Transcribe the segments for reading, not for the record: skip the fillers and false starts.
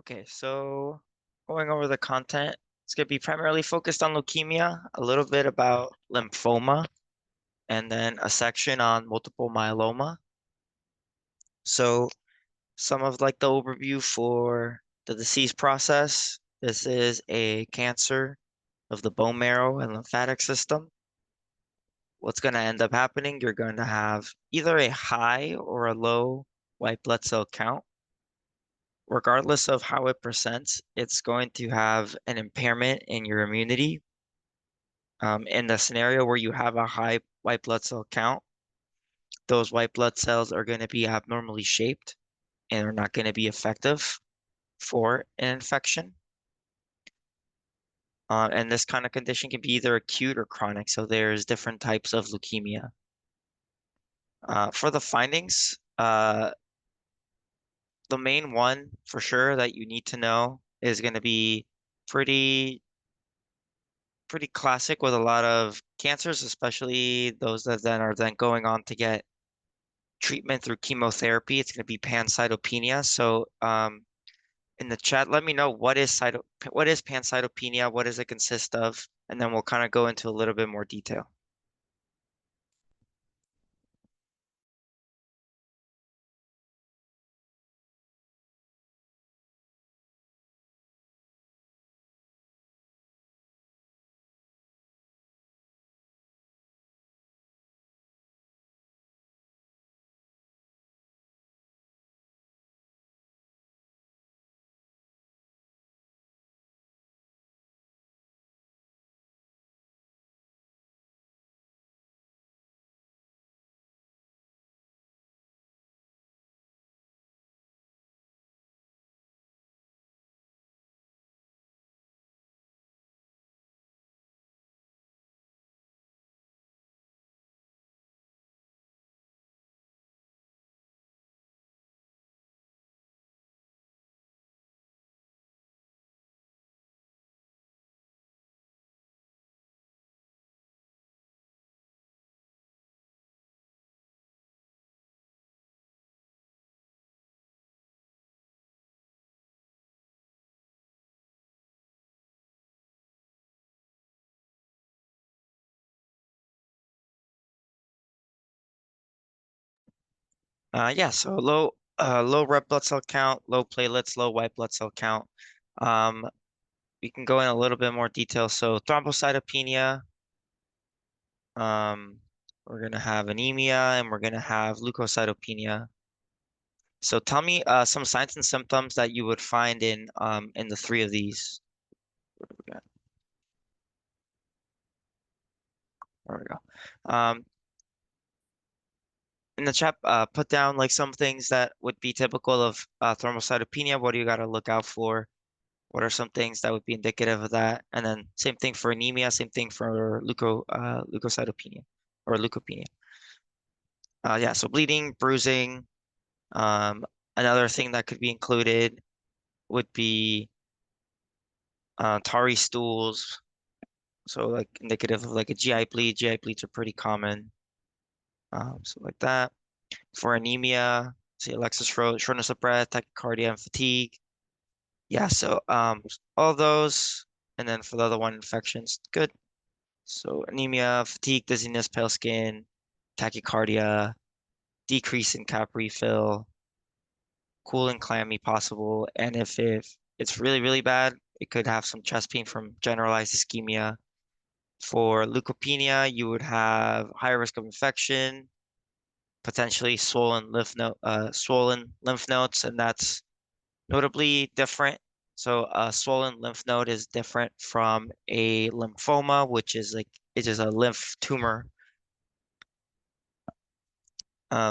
Okay, so going over the content, it's going to be primarily focused on leukemia, a little bit about lymphoma, and then a section on multiple myeloma. So some of like the overview for the disease process. This is a cancer of the bone marrow and lymphatic system. What's going to end up happening, you're going to have either a high or a low white blood cell count. Regardless of how it presents, it's going to have an impairment in your immunity. In the scenario where you have a high white blood cell count, those white blood cells are going to be abnormally shaped and are not going to be effective for an infection. And this kind of condition can be either acute or chronic. So there's different types of leukemia. For the findings, the main one for sure that you need to know is going to be pretty pretty classic with a lot of cancers, especially those that then are then going on to get treatment through chemotherapy. It's going to be pancytopenia. So, in the chat, let me know what is pancytopenia, what does it consist of, and then we'll kind of go into a little bit more detail. Yeah, so low red blood cell count, low platelets, low white blood cell count. Um, we can go in a little bit more detail. So thrombocytopenia, um, we're gonna have anemia, and we're gonna have leukocytopenia. So tell me some signs and symptoms that you would find in the three of these. What do we got? There we go. In the chat, put down like some things that would be typical of thrombocytopenia. What do you got to look out for? What are some things that would be indicative of that? And then same thing for anemia, same thing for leukocytopenia or leukopenia. Yeah, so bleeding, bruising. Um, Another thing that could be included would be tarry stools. So like indicative of like a GI bleed. GI bleeds are pretty common. So like that. For anemia, say Alexis shortness of breath, tachycardia, and fatigue. Yeah, so all those, and then for the other one, infections, good. So anemia, fatigue, dizziness, pale skin, tachycardia, decrease in cap refill, cool and clammy possible, and if it's really, really bad, it could have some chest pain from generalized ischemia. For leukopenia, you would have higher risk of infection, potentially swollen lymph nodes, and that's notably different. So a swollen lymph node is different from a lymphoma, which is like it is a lymph tumor.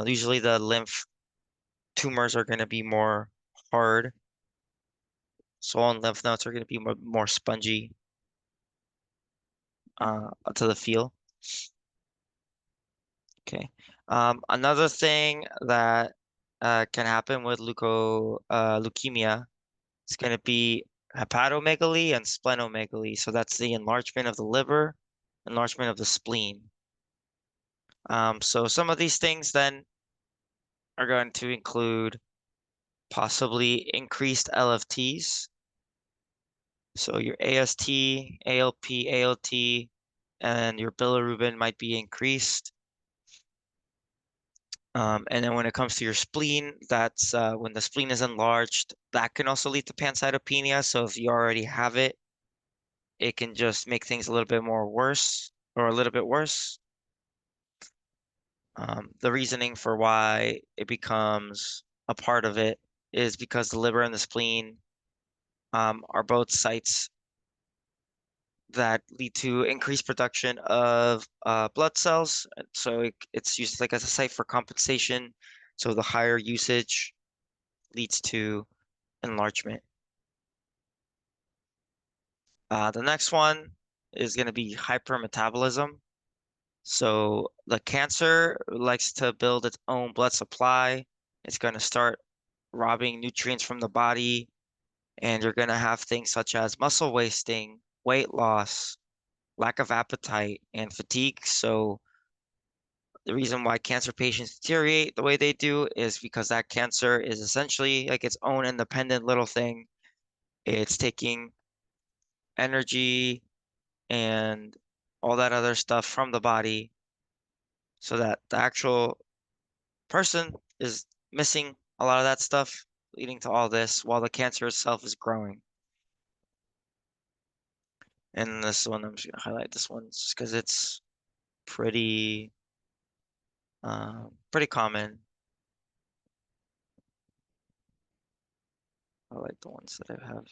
Usually the lymph tumors are going to be more hard. Swollen lymph nodes are going to be more spongy to the feel. Okay. Another thing that can happen with leukemia is going to be hepatomegaly and splenomegaly. So that's the enlargement of the liver, enlargement of the spleen. So some of these things then are going to include possibly increased LFTs. So your AST, ALP, ALT, and your bilirubin might be increased. And then when it comes to your spleen, that's when the spleen is enlarged, that can also lead to pancytopenia. So if you already have it, it can just make things a little bit more worse or a little bit worse. The reasoning for why it becomes a part of it is because the liver and the spleen are both sites that lead to increased production of blood cells. So it's used like as a site for compensation. So the higher usage leads to enlargement. The next one is going to be hypermetabolism. So the cancer likes to build its own blood supply. It's going to start robbing nutrients from the body, and you're going to have things such as muscle wasting, weight loss, lack of appetite, and fatigue. So the reason why cancer patients deteriorate the way they do is because that cancer is essentially like its own independent little thing. It's taking energy and all that other stuff from the body so that the actual person is missing a lot of that stuff, leading to all this while the cancer itself is growing. And this one, I'm just gonna highlight this one just because it's pretty, pretty common. I like the ones that I have.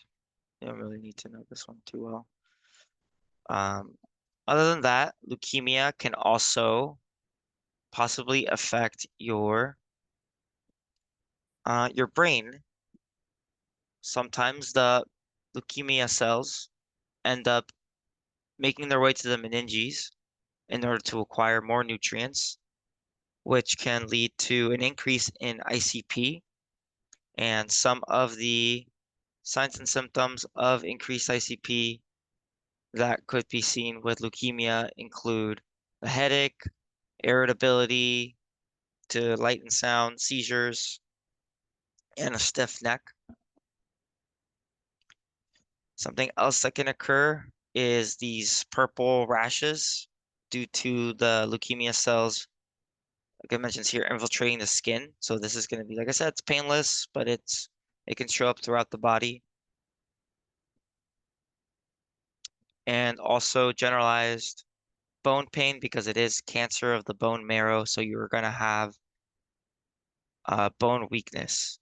You don't really need to know this one too well. Um, Other than that, leukemia can also possibly affect your brain. Sometimes the leukemia cells end up making their way to the meninges in order to acquire more nutrients, which can lead to an increase in ICP. And some of the signs and symptoms of increased ICP that could be seen with leukemia include a headache, irritability to light and sound, seizures, and a stiff neck. Something else that can occur is these purple rashes due to the leukemia cells, like I mentioned here, infiltrating the skin. So this is going to be, like I said, it's painless, but it can show up throughout the body. And also generalized bone pain because it is cancer of the bone marrow. So you're going to have bone weakness.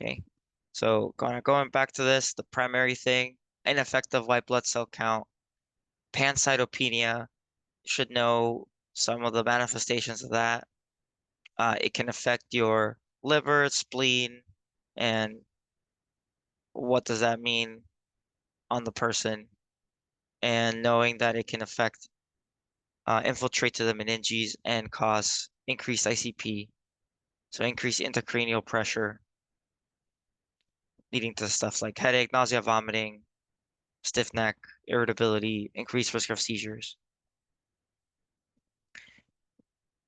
Okay. So going back to this, the primary thing, ineffective white blood cell count, pancytopenia, should know some of the manifestations of that. It can affect your liver, spleen, and what does that mean on the person? And knowing that it can infiltrate to the meninges and cause increased ICP, so increased intracranial pressure, leading to stuff like headache, nausea, vomiting, stiff neck, irritability, increased risk of seizures.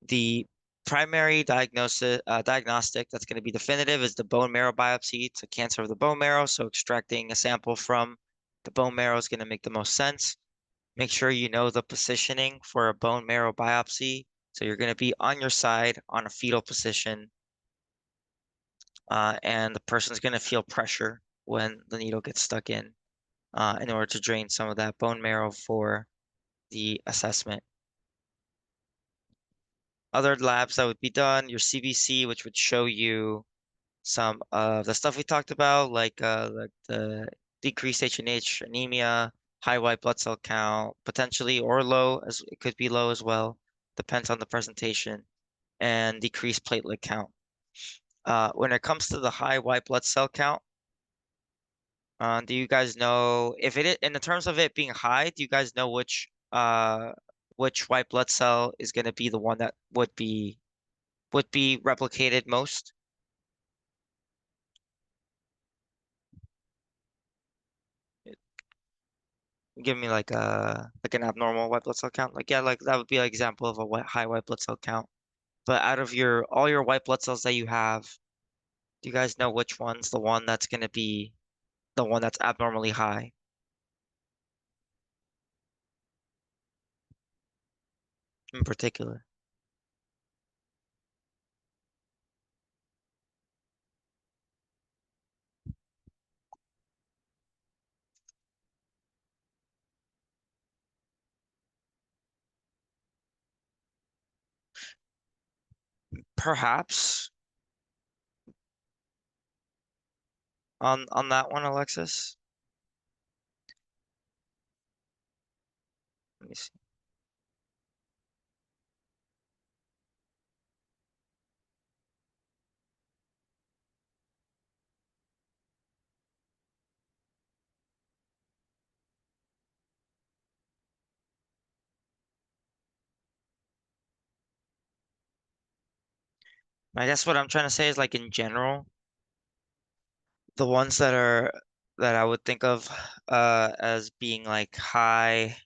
The primary diagnostic that's going to be definitive is the bone marrow biopsy. It's a cancer of the bone marrow, so extracting a sample from the bone marrow is going to make the most sense. Make sure you know the positioning for a bone marrow biopsy. So you're going to be on your side on a fetal position, and the person's going to feel pressure when the needle gets stuck in order to drain some of that bone marrow for the assessment. Other labs that would be done, your CBC, which would show you some of the stuff we talked about, like the decreased H&H, anemia, high white blood cell count, potentially or low, as it could be low as well, depends on the presentation, and decreased platelet count. When it comes to the high white blood cell count, do you guys know if it is, in the terms of it being high, do you guys know which white blood cell is going to be the one that would be replicated most? Give me like an abnormal white blood cell count. Like yeah, like that would be an example of a high white blood cell count. But out of your all your white blood cells that you have, do you guys know which one's the one that's going to be the one that's abnormally high in particular? Perhaps on that one, Alexis. Let me see. I guess what I'm trying to say is like in general, the ones that I would think of as being like high,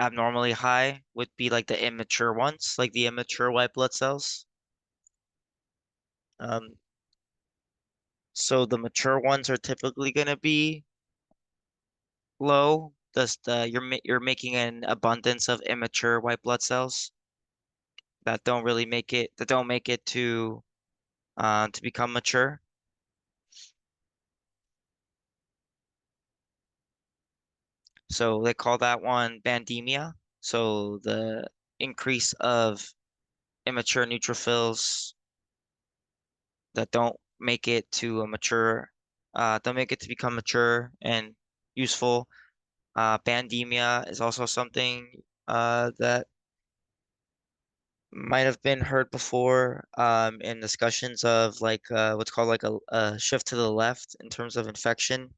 abnormally high would be like the immature ones, like the immature white blood cells. Um, so the mature ones are typically going to be low. Just you're making an abundance of immature white blood cells that don't make it to become mature. So they call that one bandemia. So the increase of immature neutrophils that don't make it to become mature and useful. Bandemia is also something that might have been heard before in discussions of like what's called like a shift to the left in terms of infection.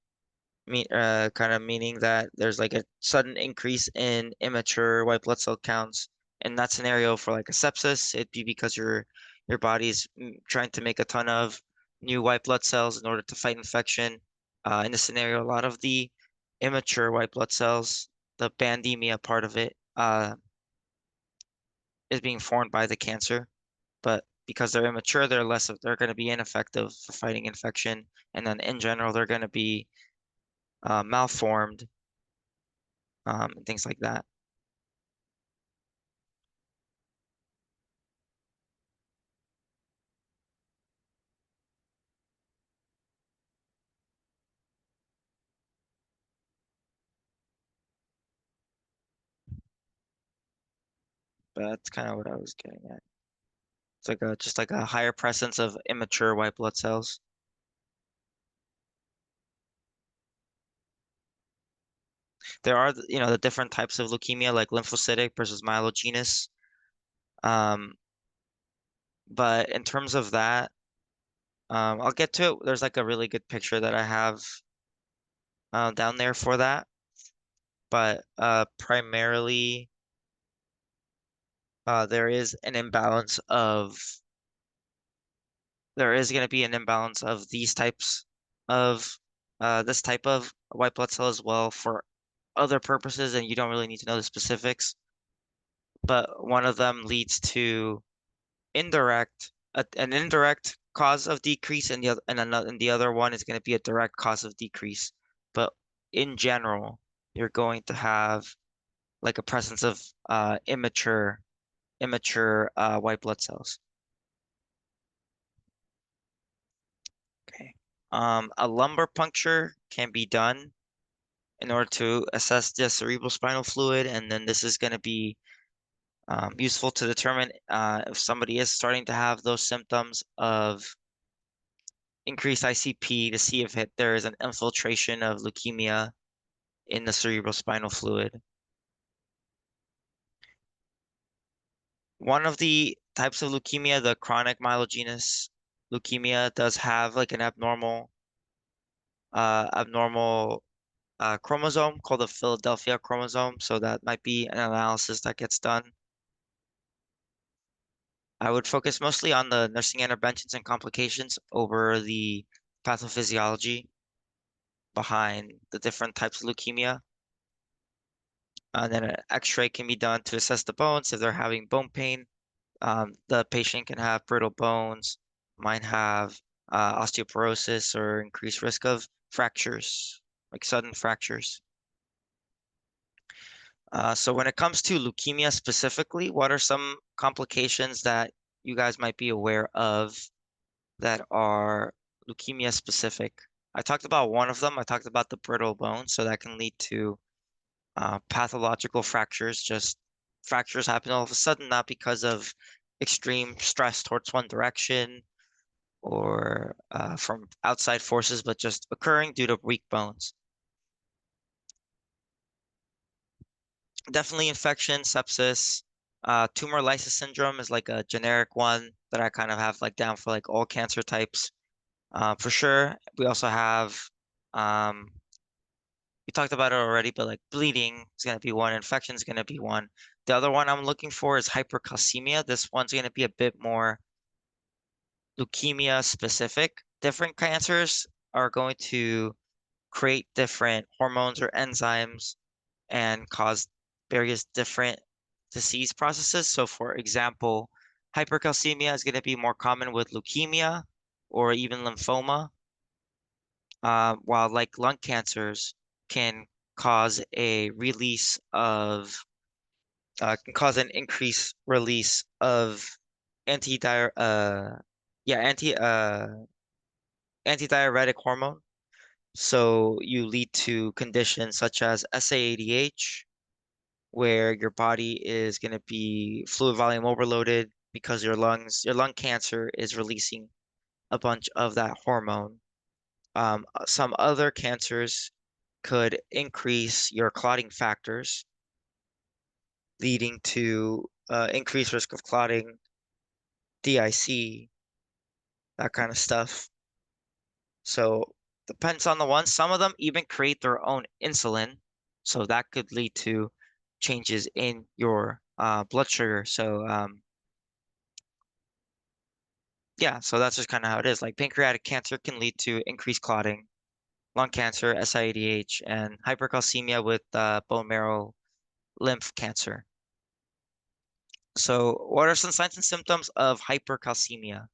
Kind of meaning that there's like a sudden increase in immature white blood cell counts. In that scenario, for like a sepsis, it'd be because your body's trying to make a ton of new white blood cells in order to fight infection. In this scenario, a lot of the immature white blood cells, the bandemia part of it, is being formed by the cancer. But because they're immature, they're going to be ineffective for fighting infection, and then in general, they're going to be malformed and things like that. But that's kind of what I was getting at. It's like a just like a higher presence of immature white blood cells. There are, the different types of leukemia, like lymphocytic versus myelogenous. Um, but in terms of that, I'll get to it. There's like a really good picture that I have down there for that. But primarily, there is an imbalance of there is going to be an imbalance of these types of this type of white blood cell as well for other purposes, and you don't really need to know the specifics. But one of them leads to an indirect cause of decrease, and the other one is going to be a direct cause of decrease. But in general, you're going to have like a presence of immature white blood cells. Okay. A lumbar puncture can be done in order to assess the cerebrospinal fluid, and then this is going to be useful to determine if somebody is starting to have those symptoms of increased ICP to see if there is an infiltration of leukemia in the cerebrospinal fluid. One of the types of leukemia, the chronic myelogenous leukemia, does have like an abnormal chromosome called the Philadelphia chromosome. So that might be an analysis that gets done. I would focus mostly on the nursing interventions and complications over the pathophysiology behind the different types of leukemia. And then an X-ray can be done to assess the bones if they're having bone pain. The patient can have brittle bones, might have osteoporosis or increased risk of fractures, like sudden fractures. So when it comes to leukemia specifically, what are some complications that you guys might be aware of that are leukemia specific? I talked about one of them. I talked about the brittle bone, so that can lead to pathological fractures. Just fractures happen all of a sudden, not because of extreme stress towards one direction or from outside forces, but just occurring due to weak bones. Definitely infection, sepsis. Tumor lysis syndrome is like a generic one that I kind of have like down for like all cancer types. For sure. We also have, um, we talked about it already, but like bleeding is going to be one, infection is going to be one. The other one I'm looking for is hypercalcemia. This one's going to be a bit more leukemia specific. Different cancers are going to create different hormones or enzymes and cause various different disease processes. So, for example, hypercalcemia is going to be more common with leukemia or even lymphoma, while like lung cancers can cause a release of can cause an increased release of anti yeah antidiuretic hormone. So you lead to conditions such as SAADH, where your body is going to be fluid volume overloaded because your lung cancer is releasing a bunch of that hormone. Some other cancers could increase your clotting factors, leading to increased risk of clotting, DIC, that kind of stuff. So depends on the one. Some of them even create their own insulin, so that could lead to changes in your blood sugar. So yeah, so that's just kind of how it is. Like pancreatic cancer can lead to increased clotting, lung cancer, SIADH, and hypercalcemia with bone marrow lymph cancer. So what are some signs and symptoms of hypercalcemia?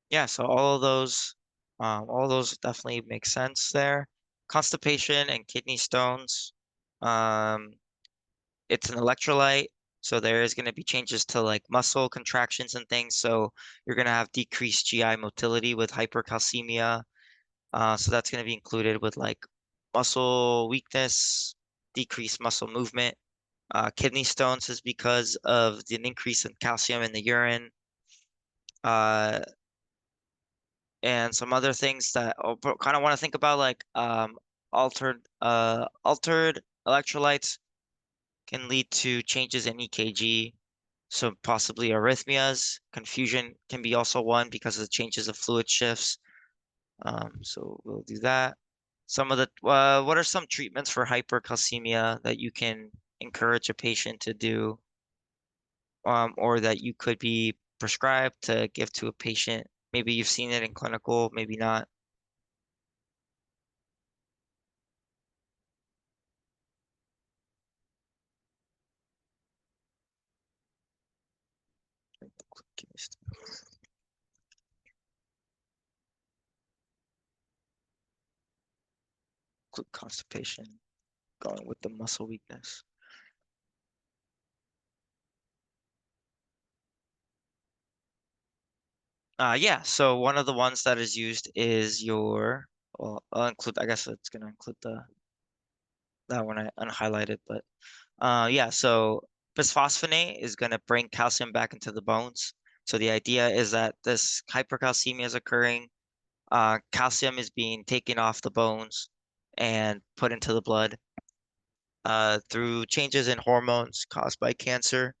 Yeah, so all of those definitely make sense there. Constipation and kidney stones. Um, it's an electrolyte, so there is going to be changes to like muscle contractions and things. So you're going to have decreased GI motility with hypercalcemia. So that's going to be included with like muscle weakness, decreased muscle movement. Kidney stones is because of an increase in calcium in the urine. Uh, and some other things that I kind of want to think about, like altered electrolytes can lead to changes in EKG, so possibly arrhythmias. Confusion can be also one because of the changes of fluid shifts. So we'll do that. Some of the what are some treatments for hypercalcemia that you can encourage a patient to do, or that you could be prescribed to give to a patient? Maybe you've seen it in clinical, maybe not. Include constipation, going with the muscle weakness. Yeah, so one of the ones that is used is your, well, I'll include, I guess it's gonna include that one I unhighlighted, but yeah, so bisphosphonate is gonna bring calcium back into the bones. So the idea is that this hypercalcemia is occurring, calcium is being taken off the bones, and put into the blood through changes in hormones caused by cancer.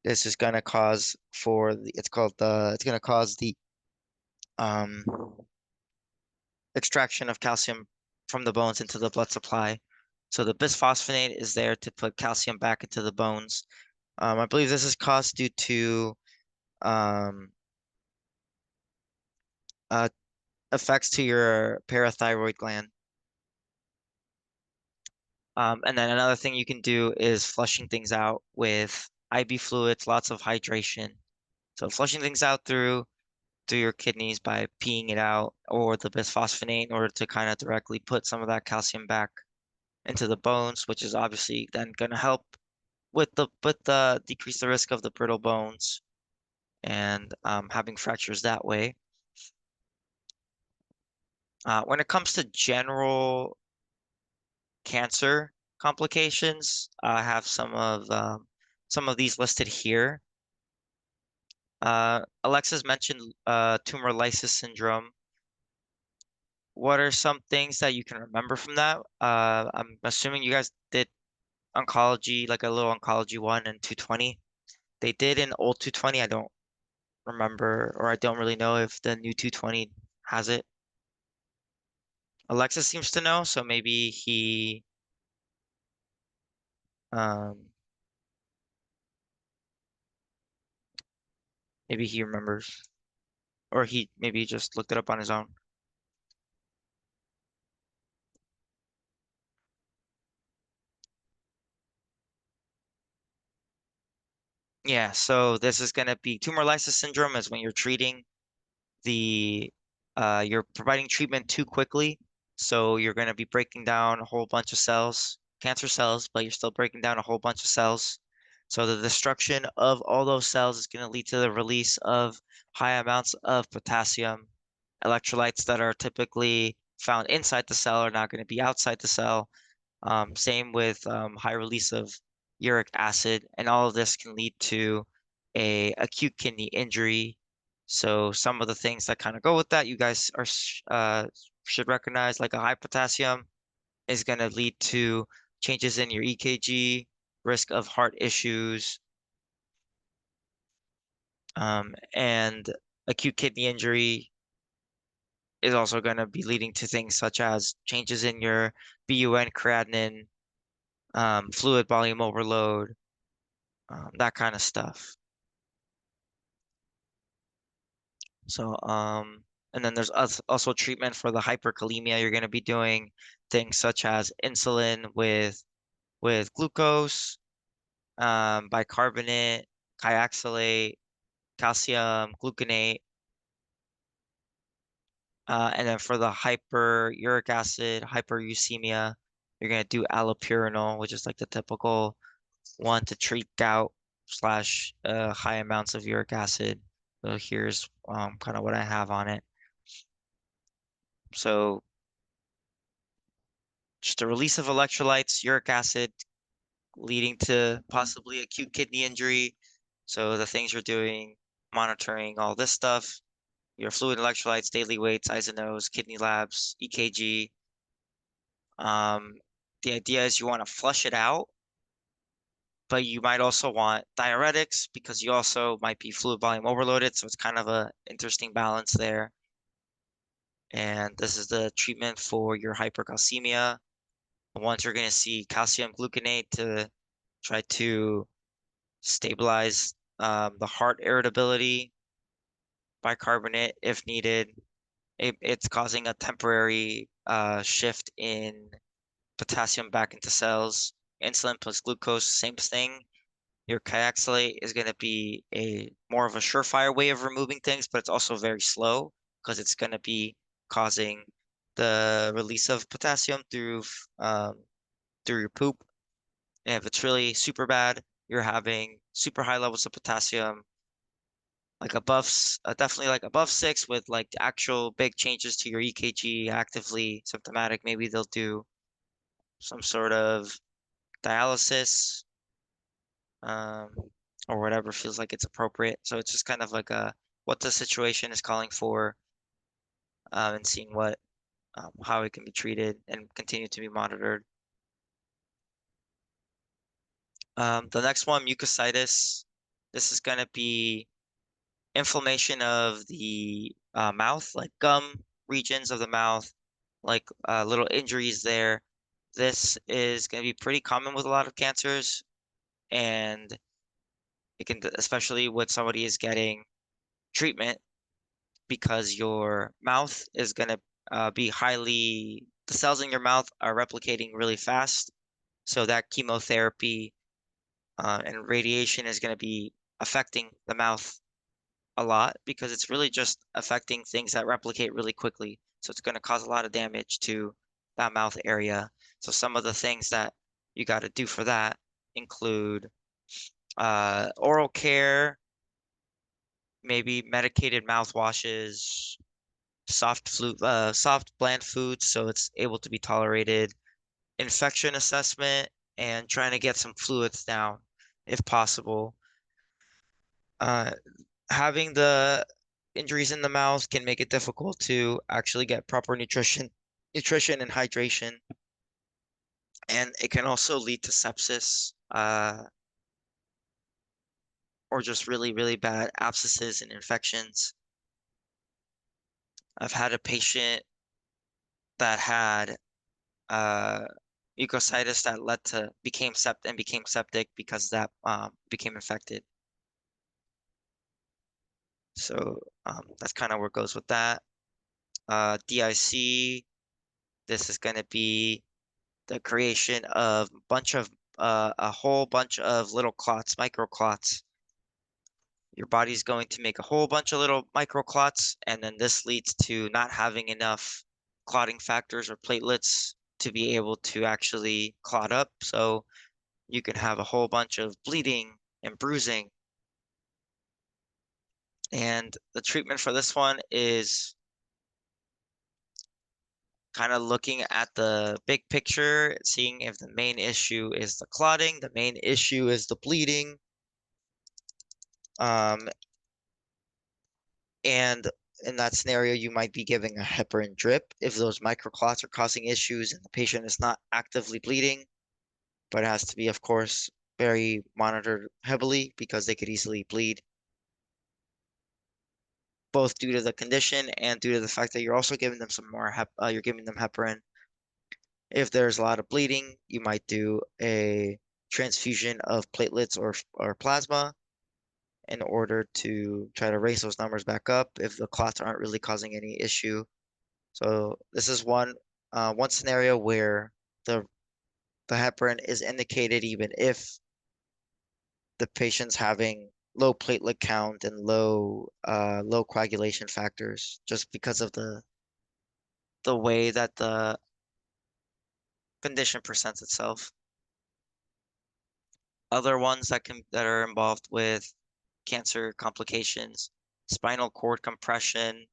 This is going to cause it's going to cause the um, extraction of calcium from the bones into the blood supply. So the bisphosphonate is there to put calcium back into the bones. I believe this is caused due to um, uh, effects to your parathyroid gland. And then another thing you can do is flushing things out with IV fluids, lots of hydration. So flushing things out through your kidneys by peeing it out or the bisphosphonate in order to kind of directly put some of that calcium back into the bones, which is obviously then going to help with the decrease the risk of the brittle bones and having fractures that way. When it comes to general cancer complications, I have some of these listed here. Alexis mentioned tumor lysis syndrome. What are some things that you can remember from that? I'm assuming you guys did oncology, like a little oncology one and 220. They did an old 220. I don't remember, or I don't really know if the new 220 has it. Alexis seems to know, so um, maybe he remembers, or he maybe just looked it up on his own. Yeah, so this is going to be tumor lysis syndrome is when you're treating the you're providing treatment too quickly. So you're going to be breaking down a whole bunch of cells, cancer cells, but you're still breaking down a whole bunch of cells. So the destruction of all those cells is going to lead to the release of high amounts of potassium. Electrolytes that are typically found inside the cell are not going to be outside the cell. Same with high release of uric acid, and all of this can lead to a acute kidney injury. So some of the things that kind of go with that, you guys should recognize, like a high potassium is going to lead to changes in your EKG, risk of heart issues, and acute kidney injury is also going to be leading to things such as changes in your BUN creatinine, fluid volume overload, that kind of stuff. So, and then there's also treatment for the hyperkalemia. You're going to be doing things such as insulin with glucose, bicarbonate, kyaxalate, calcium, gluconate. And then for the hyperuric acid, hyperuricemia, you're going to do allopurinol, which is like the typical one to treat gout slash high amounts of uric acid. So here's kind of what I have on it. So just a release of electrolytes, uric acid leading to possibly acute kidney injury. So the things you're doing, monitoring all this stuff, your fluid electrolytes, daily weights, eyes and nose, kidney labs, EKG. Um, the idea is you want to flush it out, but you might also want diuretics because you also might be fluid volume overloaded. So it's kind of a interesting balance there. And this is the treatment for your hypercalcemia. Once you're going to see calcium gluconate to try to stabilize the heart irritability, bicarbonate if needed. It's causing a temporary shift in potassium back into cells. Insulin plus glucose, same thing. Your kyaxalate is going to be a more of a surefire way of removing things, but it's also very slow because it's going to be causing the release of potassium um, through your poop. And if it's really super bad, you're having super high levels of potassium, like definitely like above 6 with like actual big changes to your EKG, actively symptomatic. Maybe they'll do some sort of dialysis, um, or whatever feels like it's appropriate. So it's just kind of like what the situation is calling for, and seeing what how it can be treated and continue to be monitored. The next one, mucositis. This is going to be inflammation of the mouth, like gum regions of the mouth, like little injuries there. This is going to be pretty common with a lot of cancers, and it can, especially when somebody is getting treatment, because your mouth is going to be the cells in your mouth are replicating really fast. So that chemotherapy and radiation is going to be affecting the mouth a lot because it's really just affecting things that replicate really quickly. So it's going to cause a lot of damage to that mouth area. So some of the things that you got to do for that include oral care, maybe medicated mouthwashes, soft bland foods so it's able to be tolerated, infection assessment, and trying to get some fluids down if possible. Uh, Having the injuries in the mouth can make it difficult to actually get proper nutrition and hydration, and it can also lead to sepsis, or just really, really bad abscesses and infections. I've had a patient that had uh, mucositis that led to became septic because that became infected. So that's kind of where it goes with that. DIC, this is going to be the creation of a whole bunch of little clots, microclots. Your body's going to make a whole bunch of little microclots, and then this leads to not having enough clotting factors or platelets to be able to actually clot up. So you can have a whole bunch of bleeding and bruising. And the treatment for this one is kind of looking at the big picture, seeing if the main issue is the clotting, the main issue is the bleeding. Um, and in that scenario, you might be giving a heparin drip if those microclots are causing issues and the patient is not actively bleeding, but it has to be, of course, very monitored heavily because they could easily bleed, both due to the condition and due to the fact that you're also giving them you're giving them heparin. If there's a lot of bleeding, you might do a transfusion of platelets or plasma in order to try to raise those numbers back up if the clots aren't really causing any issue. So this is one scenario where the the heparin is indicated even if the patient's having low platelet count and low coagulation factors, just because of the way that the condition presents itself. Other ones that are involved with cancer complications, spinal cord compression.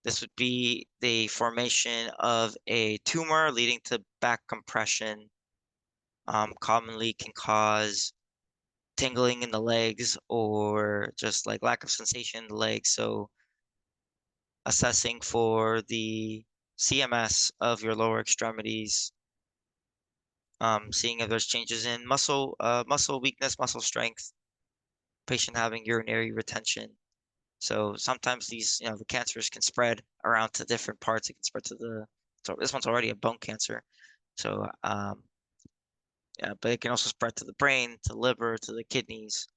This would be the formation of a tumor leading to back compression. Commonly can cause tingling in the legs or just like lack of sensation in the legs. So assessing for the CMS of your lower extremities, seeing if there's changes in muscle weakness, muscle strength, patient having urinary retention. So sometimes the cancers can spread around to different parts. It can spread so this one's already a bone cancer. So, yeah, but it can also spread to the brain, to liver, to the kidneys,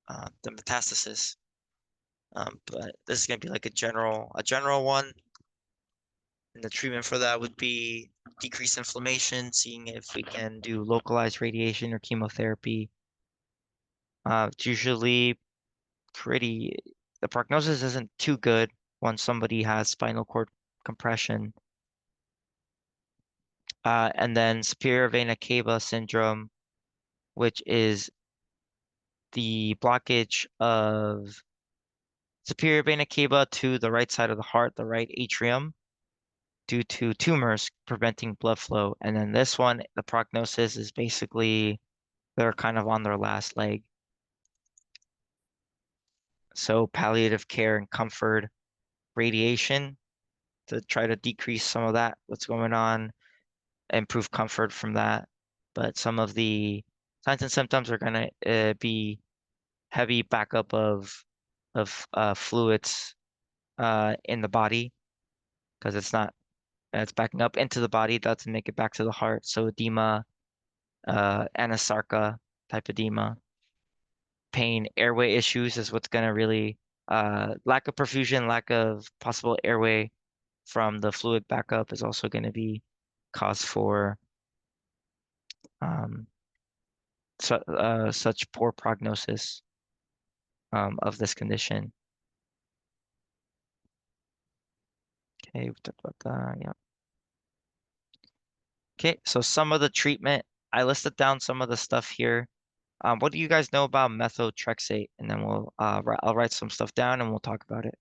the metastasis. But this is gonna be like a general one. And the treatment for that would be decrease inflammation, seeing if we can do localized radiation or chemotherapy. It's usually pretty, the prognosis isn't too good once somebody has spinal cord compression. And then superior vena cava syndrome, which is the blockage of superior vena cava to the right side of the heart, the right atrium, due to tumors preventing blood flow. And then this one, the prognosis is basically they're kind of on their last leg. So palliative care and comfort, radiation, to try to decrease some of that, what's going on, improve comfort from that. But some of the signs and symptoms are gonna be heavy backup of fluids in the body because it's backing up into the body. That doesn't make it back to the heart. So edema, anasarca type edema, pain, airway issues is what's gonna really lack of perfusion, lack of possible airway from the fluid backup is also going to be cause for um, such poor prognosis of this condition. Okay, we talked about that. Yeah. Okay, so some of the treatment, I listed down some of the stuff here. What do you guys know about methotrexate? And then I'll write some stuff down and we'll talk about it.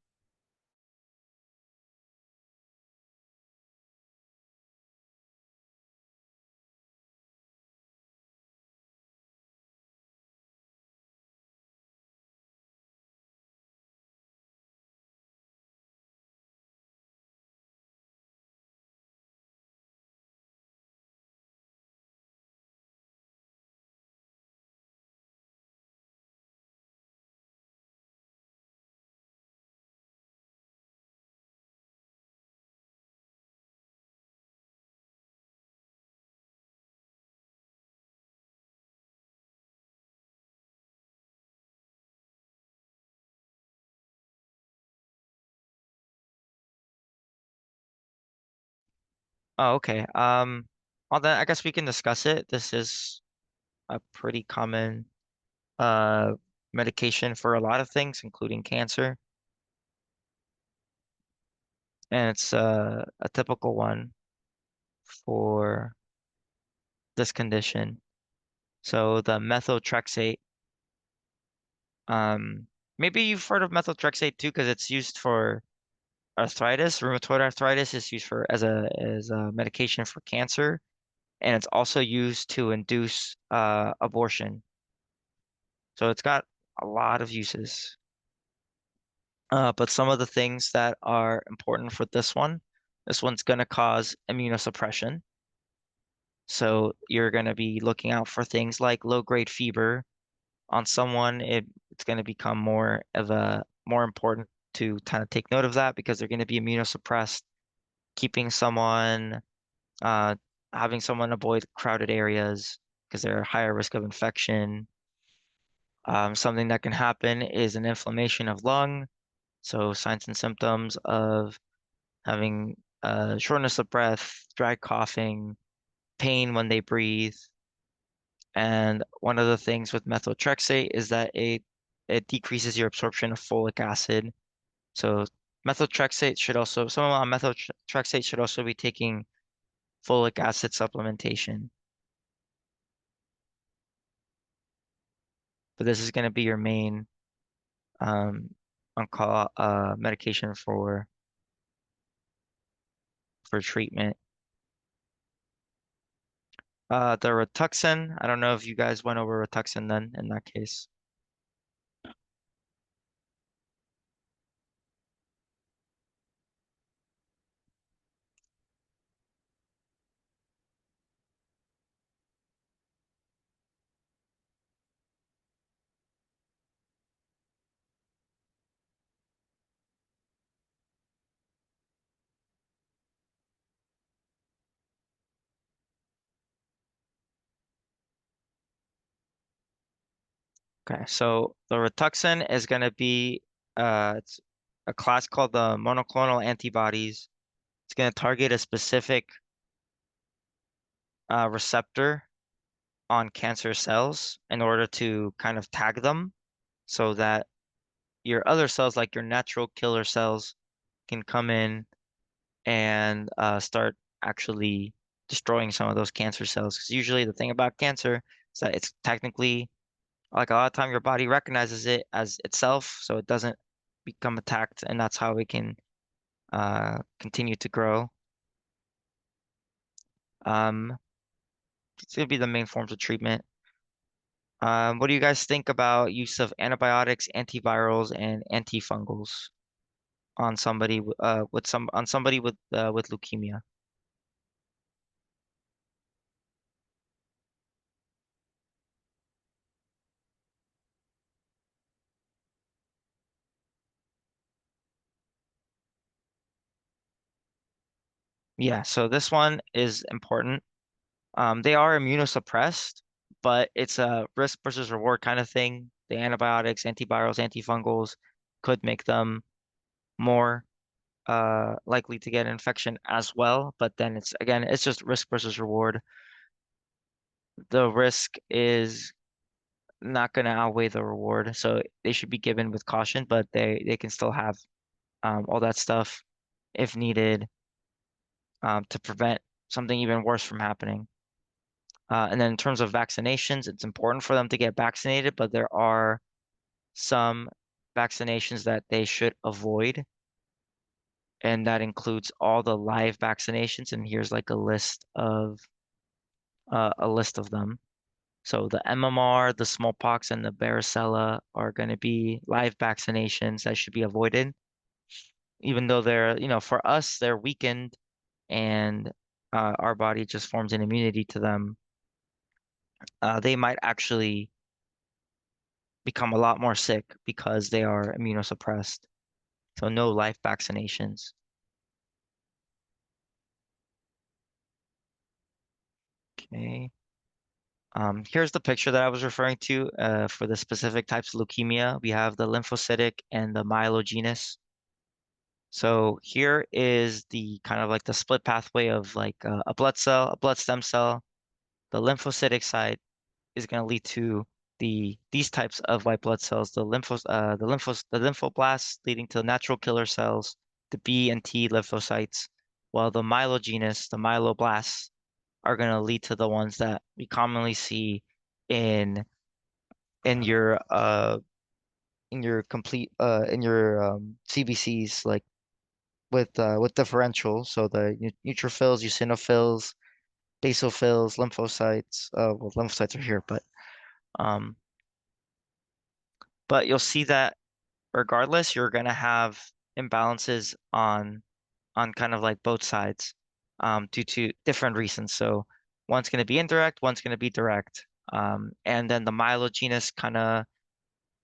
Oh, okay. Well then I guess we can discuss it. This is a pretty common uh medication for a lot of things, including cancer. And it's a typical one for this condition. So the methotrexate, um, maybe you've heard of methotrexate too, because it's used for arthritis. Rheumatoid arthritis is used for as a medication for cancer, and it's also used to induce abortion. So it's got a lot of uses. But some of the things that are important for this one's going to cause immunosuppression. So you're going to be looking out for things like low-grade fever. On someone, it's going to become more important to kind of take note of that because they're going to be immunosuppressed, keeping someone, uh, having someone avoid crowded areas because they're higher risk of infection. Something that can happen is an inflammation of lung. So signs and symptoms of having shortness of breath, dry coughing, pain when they breathe. And one of the things with methotrexate is that it decreases your absorption of folic acid. So someone on methotrexate should also be taking folic acid supplementation. But this is going to be your main um, on-call medication for treatment. The Rituxan, I don't know if you guys went over Rituxan then in that case. Okay, so the Rituxan is going to be it's a class called the monoclonal antibodies. It's going to target a specific receptor on cancer cells in order to kind of tag them so that your other cells, like your natural killer cells, can come in and start actually destroying some of those cancer cells. Because usually the thing about cancer is that it's technically like a lot of time your body recognizes it as itself, so it doesn't become attacked, and that's how it can continue to grow. Um, it's gonna be the main forms of treatment. What do you guys think about use of antibiotics, antivirals, and antifungals? on somebody with somebody with leukemia. Yeah, so this one is important. They are immunosuppressed, but it's a risk versus reward kind of thing. The antibiotics, antivirals, antifungals could make them more likely to get an infection as well. But then it's again, it's just risk versus reward. The risk is not going to outweigh the reward, so they should be given with caution, but they can still have all that stuff if needed to prevent something even worse from happening. And then in terms of vaccinations, it's important for them to get vaccinated, but there are some vaccinations that they should avoid, and that includes all the live vaccinations. And here's like a list of them. So the MMR, the smallpox, and the varicella are going to be live vaccinations that should be avoided, even though they're, for us, they're weakened and our body just forms an immunity to them. They might actually become a lot more sick because they are immunosuppressed. So no live vaccinations. Okay. Here's the picture that I was referring to for the specific types of leukemia. We have the lymphocytic and the myelogenous. So here is the kind of like the split pathway of like a blood cell, a blood stem cell. The lymphocytic side is going to lead to these types of white blood cells, the lymphoblasts leading to natural killer cells, the B and T lymphocytes, while the myelogenous, the myeloblasts, are going to lead to the ones that we commonly see in in your uh in your CBCs like with differential, so the neutrophils, eosinophils, basophils, lymphocytes. Well, lymphocytes are here, um, but you'll see that regardless, you're gonna have imbalances on kind of like both sides, due to different reasons. So one's gonna be indirect, one's gonna be direct. And then the myelogenous kind of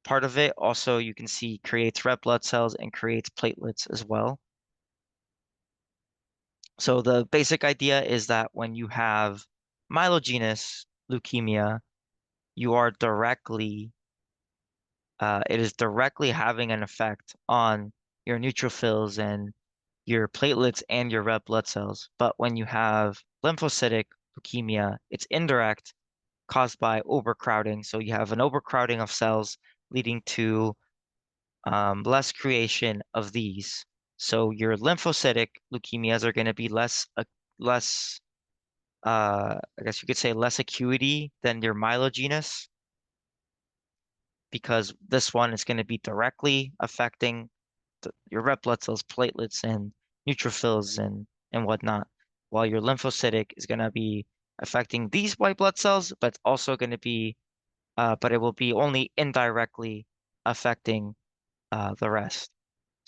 part of it also you can see creates red blood cells and creates platelets as well. So the basic idea is that when you have myelogenous leukemia, you are it is directly having an effect on your neutrophils and your platelets and your red blood cells. But when you have lymphocytic leukemia, it's indirect, caused by overcrowding. So you have an overcrowding of cells leading to less creation of these. So your lymphocytic leukemias are going to be less, I guess you could say less acuity than your myelogenous, because this one is going to be directly affecting your red blood cells, platelets, and neutrophils and whatnot, while your lymphocytic is going to be affecting these white blood cells, but it's also going to be, but it will be only indirectly affecting the rest.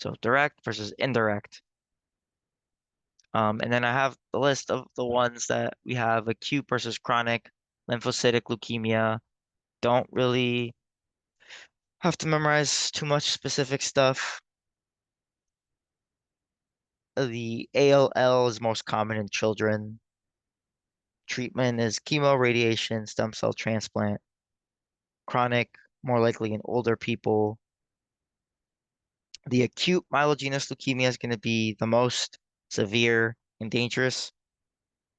So direct versus indirect. And then I have the list of the ones that we have: acute versus chronic lymphocytic leukemia. Don't really have to memorize too much specific stuff. The ALL is most common in children. Treatment is chemo, radiation, stem cell transplant. Chronic, more likely in older people. The acute myelogenous leukemia is going to be the most severe and dangerous,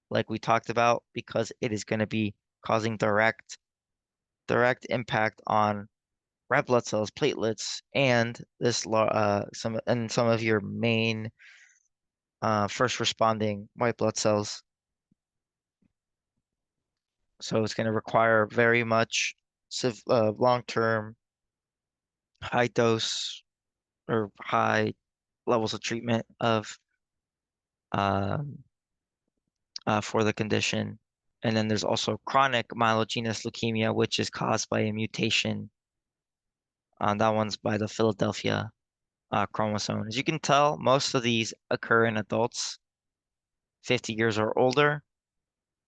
like we talked about, because it is going to be causing direct impact on red blood cells, platelets, and some of your main first responding white blood cells. So it's going to require very much long-term, high dose or high levels of treatment of um, for the condition. And then there's also chronic myelogenous leukemia, which is caused by a mutation. That one's by the Philadelphia. chromosome. As you can tell, most of these occur in adults 50 years or older.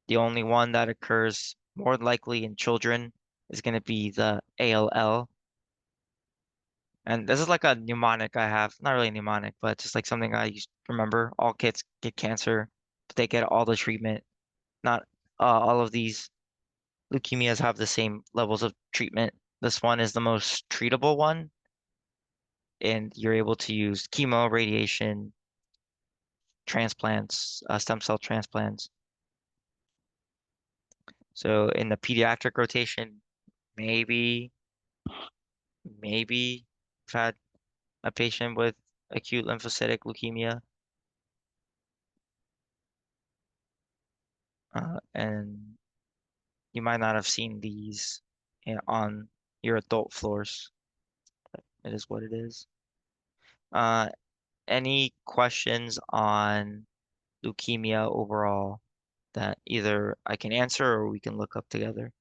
The only one that occurs more likely in children is going to be the ALL. And this is like a mnemonic I have. Not really a mnemonic, but just like something I used to remember. All kids get cancer, but they get all the treatment. Not all of these leukemias have the same levels of treatment. This one is the most treatable one, and you're able to use chemo, radiation, transplants, stem cell transplants. So in the pediatric rotation, maybe, maybe I've had a patient with acute lymphocytic leukemia, and you might not have seen these on your adult floors. It is what it is. Uh, any questions on leukemia overall that either I can answer or we can look up together?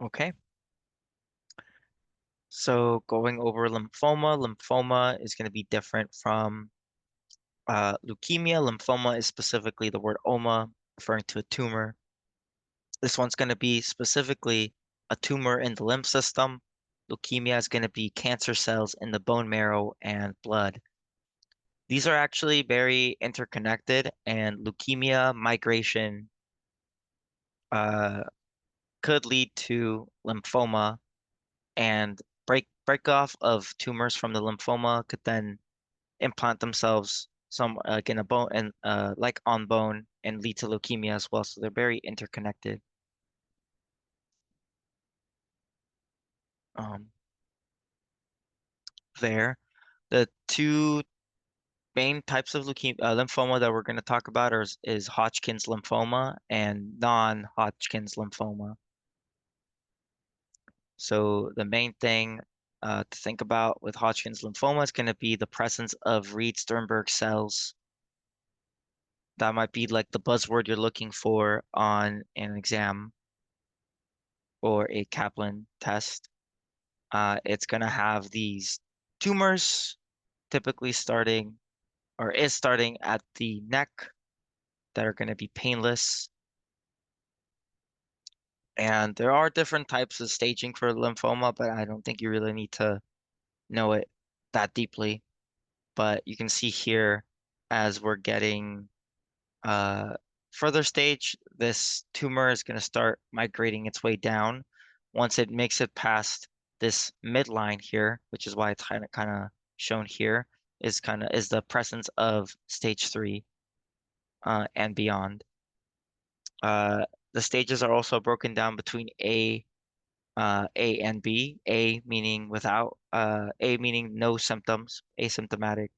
Okay. So going over lymphoma, lymphoma is going to be different from leukemia. Lymphoma is specifically the word oma, referring to a tumor. This one's going to be specifically a tumor in the lymph system. Leukemia is going to be cancer cells in the bone marrow and blood. These are actually very interconnected, and leukemia migration uh, could lead to lymphoma, and break off of tumors from the lymphoma could then implant themselves some like in a bone and like on bone and lead to leukemia as well. So they're very interconnected. Um, there, the two main types of leukemia lymphoma that we're going to talk about is Hodgkin's lymphoma and non-Hodgkin's lymphoma. So the main thing to think about with Hodgkin's lymphoma is going to be the presence of Reed-Sternberg cells. That might be like the buzzword you're looking for on an exam or a Kaplan test. It's going to have these tumors typically starting or is starting at the neck that are going to be painless. And there are different types of staging for lymphoma, but I don't think you really need to know it that deeply. But you can see here as we're getting uh, further stage, this tumor is going to start migrating its way down. Once it makes it past this midline here, which is why it's kind of shown here, is the presence of stage 3 and beyond. The stages are also broken down between A and B. A meaning no symptoms, asymptomatic,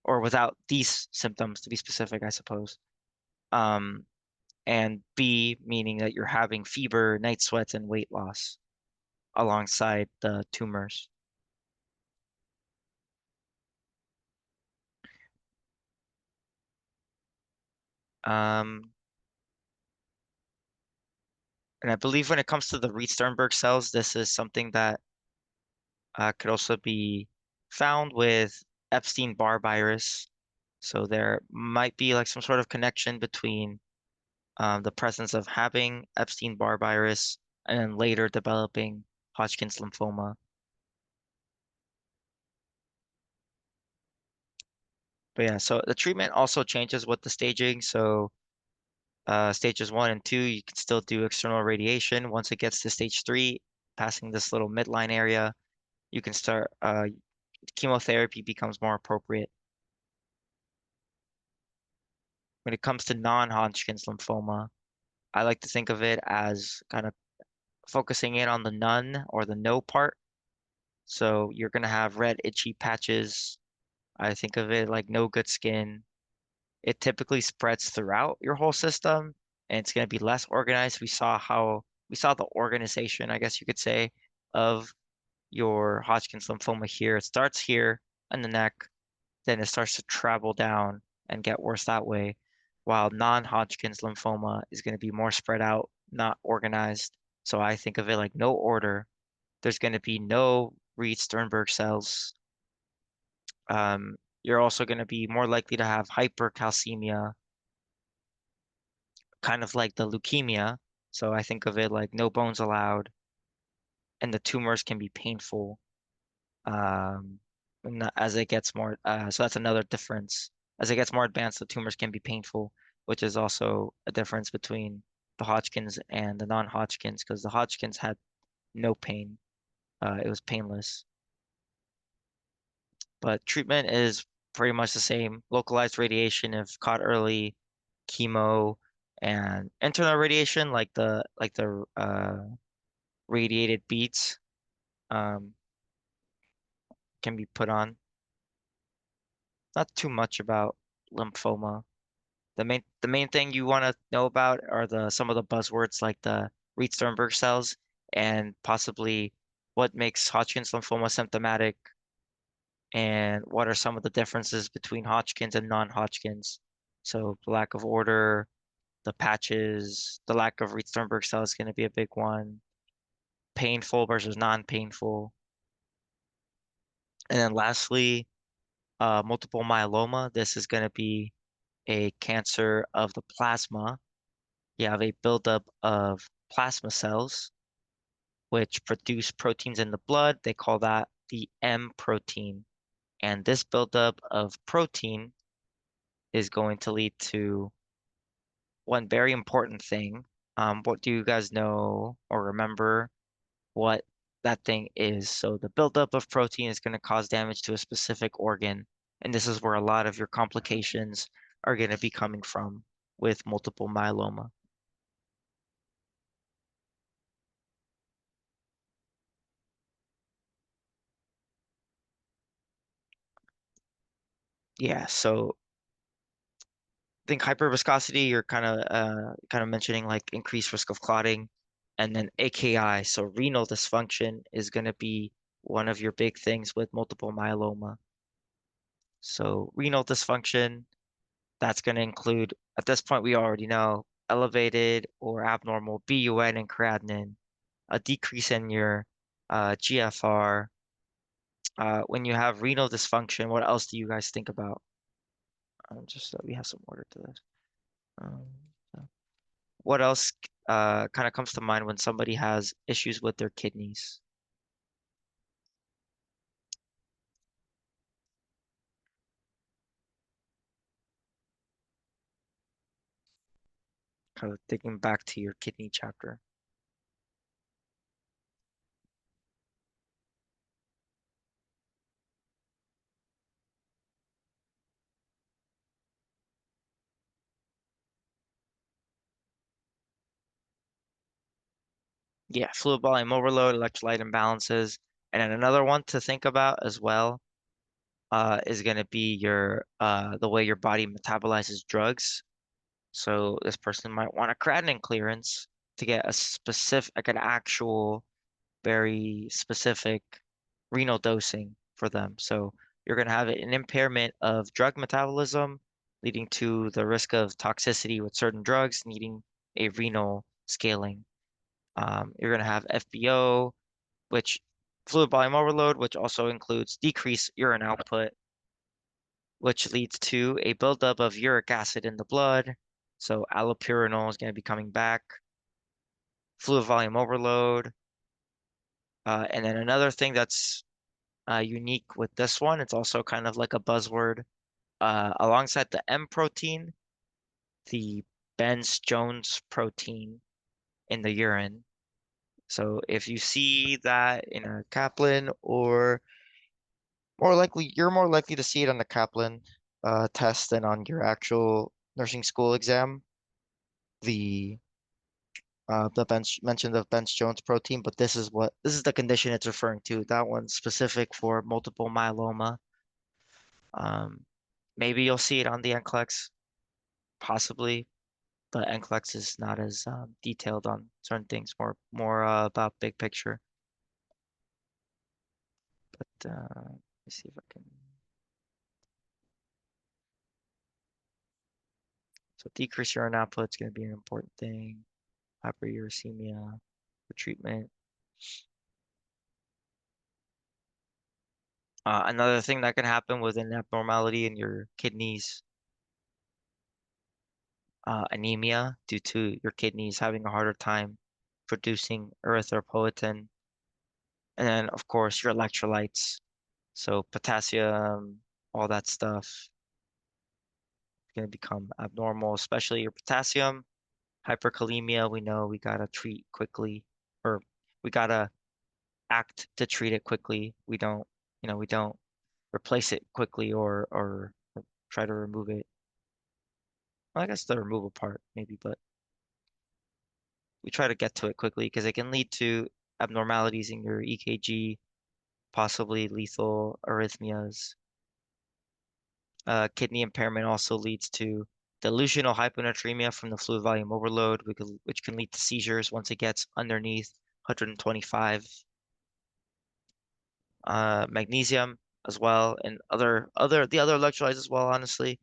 or without these symptoms to be specific, I suppose. Um, and B meaning that you're having fever, night sweats, and weight loss alongside the tumors. Um, and I believe when it comes to the Reed-Sternberg cells, this is something that could also be found with Epstein-Barr virus. So there might be like some sort of connection between the presence of having Epstein-Barr virus and then later developing Hodgkin's lymphoma. But yeah, so the treatment also changes with the staging. So stages 1 and 2, you can still do external radiation. Once it gets to stage 3, passing this little midline area, you can start chemotherapy becomes more appropriate. When it comes to non-Hodgkin's lymphoma, I like to think of it as kind of focusing in on the none or the no part. So you're going to have red itchy patches. I think of it like no good skin. It typically spreads throughout your whole system and it's going to be less organized. We saw the organization, I guess you could say, of your Hodgkin's lymphoma here. It starts here in the neck, then it starts to travel down and get worse that way, while non-Hodgkin's lymphoma is going to be more spread out, not organized. So I think of it like no order. There's going to be no Reed-Sternberg cells. You're also going to be more likely to have hypercalcemia, kind of like the leukemia. So I think of it like no bones allowed, and the tumors can be painful. Um, as it gets more, so that's another difference. As it gets more advanced, the tumors can be painful, which is also a difference between the Hodgkin's and the non-Hodgkin's, because the Hodgkin's had no pain. It was painless. But treatment is pretty much the same. Localized radiation if caught early, chemo, and internal radiation like the radiated beads um, can be put on. Not too much about lymphoma. The main thing you want to know about are the some of the buzzwords like the Reed-Sternberg cells and possibly what makes Hodgkin's lymphoma symptomatic and what are some of the differences between Hodgkin's and non-Hodgkin's. So the lack of order, the patches, the lack of Reed-Sternberg cells is going to be a big one. Painful versus non-painful. And then lastly, multiple myeloma. This is going to be a cancer of the plasma. You have a buildup of plasma cells, which produce proteins in the blood. They call that the M protein. And this buildup of protein is going to lead to one very important thing. What do you guys know or remember what that thing is? So the buildup of protein is going to cause damage to a specific organ, and this is where a lot of your complications are going to be coming from with multiple myeloma. Yeah, so I think hyperviscosity, you're kind of mentioning like increased risk of clotting, and then AKI, so renal dysfunction is going to be one of your big things with multiple myeloma. So renal dysfunction, that's going to include, at this point, we already know elevated or abnormal BUN and creatinine, a decrease in your GFR. When you have renal dysfunction, what else do you guys think about? Just so we have some order to this. Um, so what else kind of comes to mind when somebody has issues with their kidneys? Kind of thinking back to your kidney chapter. Yeah, fluid volume overload, electrolyte imbalances, and then another one to think about as well is going to be your the way your body metabolizes drugs. So this person might want a creatinine clearance to get a specific, like an actual, very specific renal dosing for them. So you're going to have an impairment of drug metabolism, leading to the risk of toxicity with certain drugs, needing a renal scaling. You're going to have FBO, which fluid volume overload, which also includes decreased urine output, which leads to a buildup of uric acid in the blood. So allopurinol is going to be coming back, fluid volume overload. And then another thing that's unique with this one, it's also kind of like a buzzword. Alongside the M protein, the Benz-Jones protein in the urine. So if you see that in a Kaplan or you're more likely to see it on the Kaplan test than on your actual nursing school exam. The the bench mentioned the bench Jones protein, but this is the condition it's referring to. That one's specific for multiple myeloma. Um, Maybe you'll see it on the NCLEX, possibly, but NCLEX is not as detailed on certain things, more about big picture. But let me see if I can. So decrease urine output is going to be an important thing. Hyperuricemia for treatment. Another thing that can happen with an abnormality in your kidneys, anemia due to your kidneys having a harder time producing erythropoietin. And then, of course, your electrolytes. So potassium, all that stuff is going to become abnormal, especially your potassium. Hyperkalemia, we know we gotta treat quickly, or we gotta act to treat it quickly. We don't replace it quickly or try to remove it. Well, I guess the removal part maybe, but we try to get to it quickly because it can lead to abnormalities in your EKG, possibly lethal arrhythmias. Kidney impairment also leads to delusional hyponatremia from the fluid volume overload, which can lead to seizures once it gets underneath 125. Magnesium as well, and the other electrolytes as well, honestly.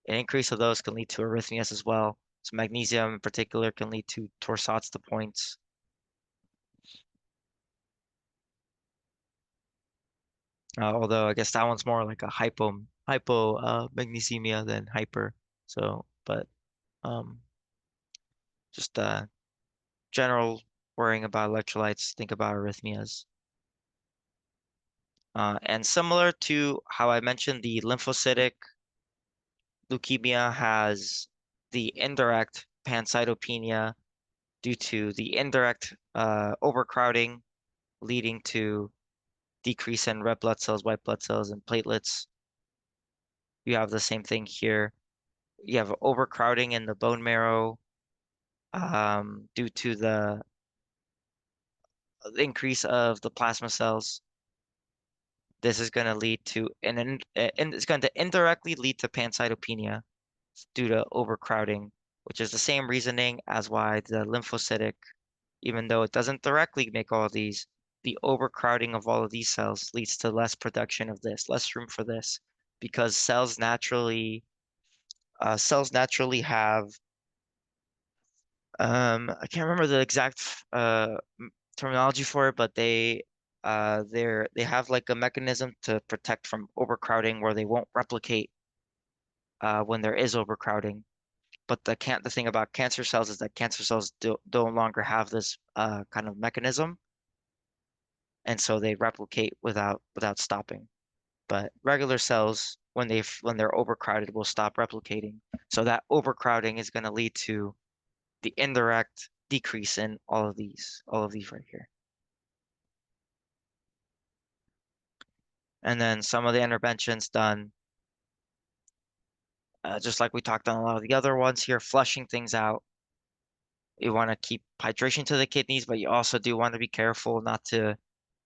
An increase of those can lead to arrhythmias as well. So magnesium in particular can lead to torsades de pointes. Although I guess that one's more like a hypo magnesemia than hyper. So, but um, just general worrying about electrolytes, think about arrhythmias. And similar to how I mentioned, the lymphocytic leukemia has the indirect pancytopenia due to the indirect overcrowding, leading to decrease in red blood cells, white blood cells, and platelets. You have the same thing here. You have overcrowding in the bone marrow due to the increase of the plasma cells. This is going to lead to and it's going to indirectly lead to pancytopenia due to overcrowding, which is the same reasoning as why the lymphocytic, even though it doesn't directly make all of these, the overcrowding of all of these cells leads to less production of this, less room for this, because cells naturally have I can't remember the exact terminology for it, but they have like a mechanism to protect from overcrowding where they won't replicate when there is overcrowding. But the thing about cancer cells is that cancer cells no longer have this kind of mechanism, and so they replicate without stopping. But regular cells, when they're overcrowded, will stop replicating. So that overcrowding is going to lead to the indirect decrease in all of these right here. And then some of the interventions done, just like we talked on a lot of the other ones here, flushing things out. You want to keep hydration to the kidneys, but you also do want to be careful not to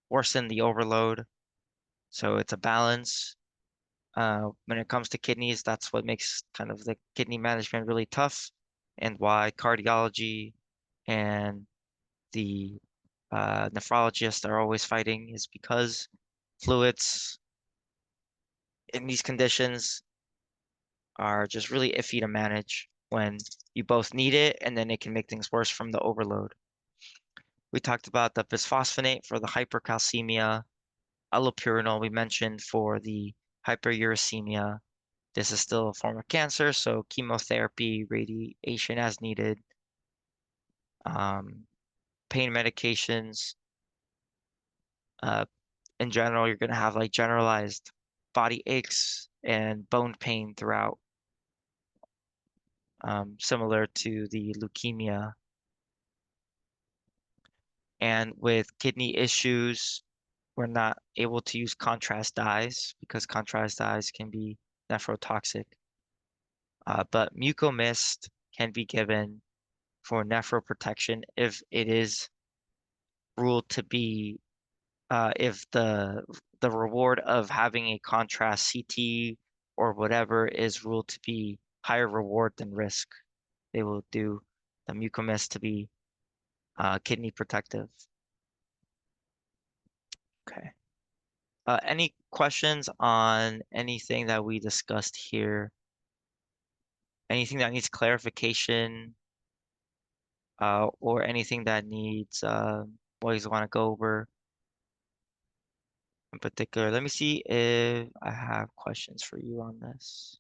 worsen the overload. So it's a balance. When it comes to kidneys, that's what makes kind of the kidney management really tough, and why cardiology and the nephrologists are always fighting is because fluids in these conditions are just really iffy to manage when you both need it and then it can make things worse from the overload. We talked about the bisphosphonate for the hypercalcemia, allopurinol we mentioned for the hyperuricemia. This is still a form of cancer, so chemotherapy, radiation as needed. Um, Pain medications. Uh, in general, you're going to have like generalized body aches and bone pain throughout, similar to the leukemia. And with kidney issues, we're not able to use contrast dyes because contrast dyes can be nephrotoxic. But mucomist can be given for nephroprotection if it is ruled to be if the the reward of having a contrast CT or whatever is ruled to be higher reward than risk. They will do the mucomist to be kidney protective. Okay. Any questions on anything that we discussed here? Anything that needs clarification, or anything that needs what you want to go over in particular? Let me see if I have questions for you on this.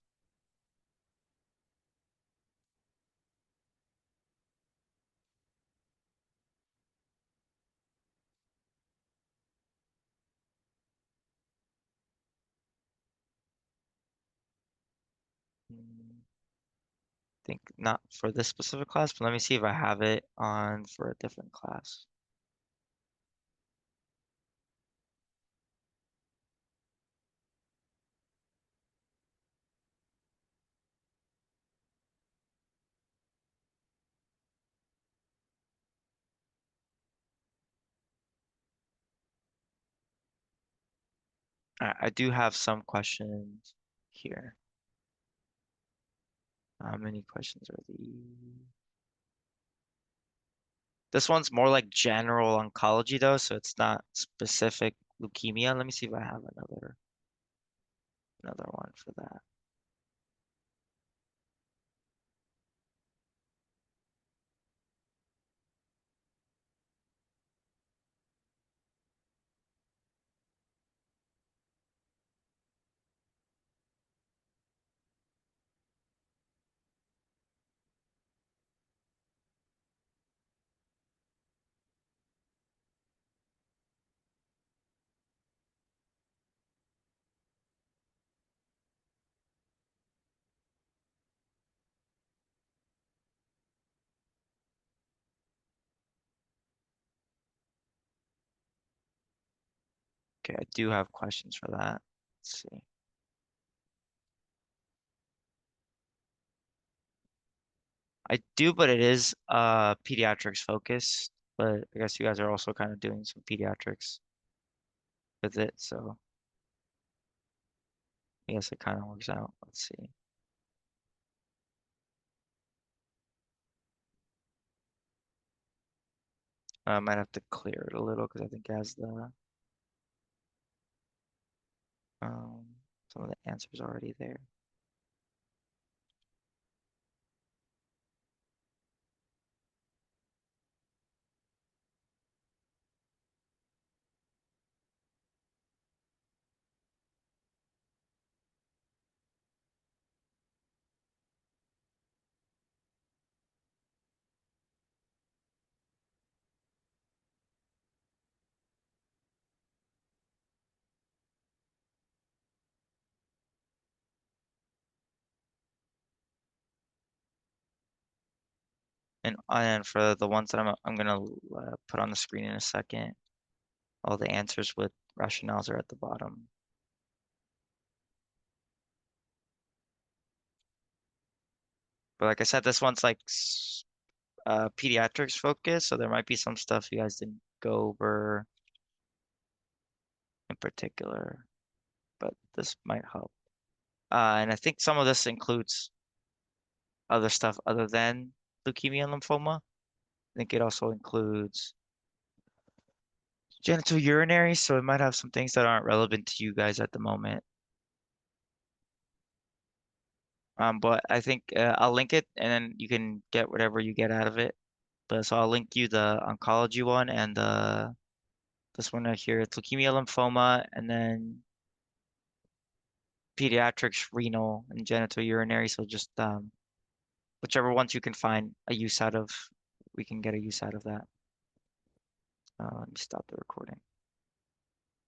Think not for this specific class, but let me see if I have it on for a different class. I do have some questions here. How many questions are these? This one's more like general oncology though, so it's not specific leukemia. Let me see if I have another one for that. Okay, I do have questions for that. Let's see. I do, but it is pediatrics focused. But I guess you guys are also kind of doing some pediatrics with it, so I guess it kind of works out. Let's see. I might have to clear it a little because I think it has the um some of the answers already there. And for the ones that I'm gonna put on the screen in a second, all the answers with rationales are at the bottom. But like I said, this one's like pediatrics focused, so there might be some stuff you guys didn't go over in particular, but this might help. And I think some of this includes other stuff other than leukemia and lymphoma. I think it also includes genital urinary, so it might have some things that aren't relevant to you guys at the moment. But I think I'll link it and then you can get whatever you get out of it. But so I'll link you the oncology one and this one right here. It's leukemia, lymphoma, and then pediatrics, renal, and genital urinary. So just whichever ones you can find a use out of, we can get a use out of that. Let me stop the recording.